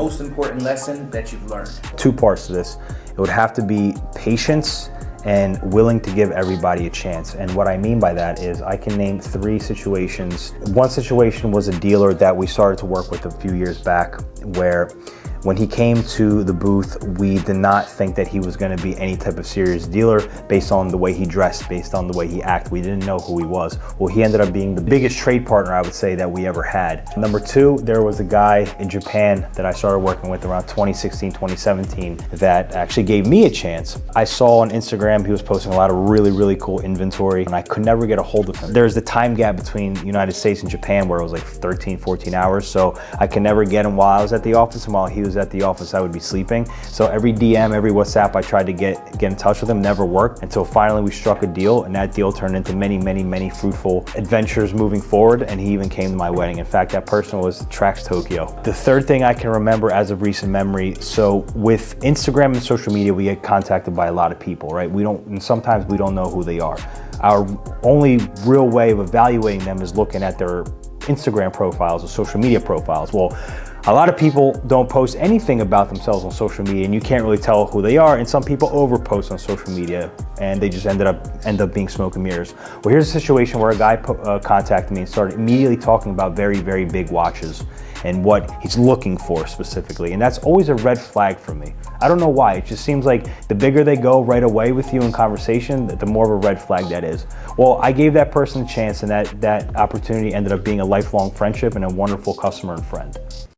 most important lesson that you've learned? Two parts to this. It would have to be patience and willing to give everybody a chance. And what I mean by that is I can name 3 situations. One situation was a dealer that we started to work with a few years back, where when he came to the booth, we did not think that he was going to be any type of serious dealer based on the way he dressed, based on the way he acted. We didn't know who he was. Well, he ended up being the biggest trade partner, I would say, that we ever had. Number 2, there was a guy in Japan that I started working with around 2016, 2017 that actually gave me a chance. I saw on Instagram he was posting a lot of really cool inventory, and I could never get a hold of him. There's the time gap between the United States and Japan where it was like 13, 14 hours, so I could never get him while I was at the office, and while he was at the office I would be sleeping. So every DM, every WhatsApp I tried to get in touch with him never worked, until finally we struck a deal, and that deal turned into many fruitful adventures moving forward, and he even came to my wedding. In fact, that person was Trax Tokyo. The third thing I can remember as of recent memory, so with Instagram and social media, we get contacted by a lot of people, right? And sometimes we don't know who they are. Our only real way of evaluating them is looking at their Instagram profiles or social media profiles. Well, a lot of people don't post anything about themselves on social media, and you can't really tell who they are. And some people overpost on social media, and they just end up being smoke and mirrors. Well, here's a situation where a guy contacted me and started immediately talking about very big watches and what he's looking for specifically. And that's always a red flag for me. I don't know why. It just seems like the bigger they go right away with you in conversation, the more of a red flag that is. Well, I gave that person a chance, and that opportunity ended up being a lifelong friendship and a wonderful customer and friend.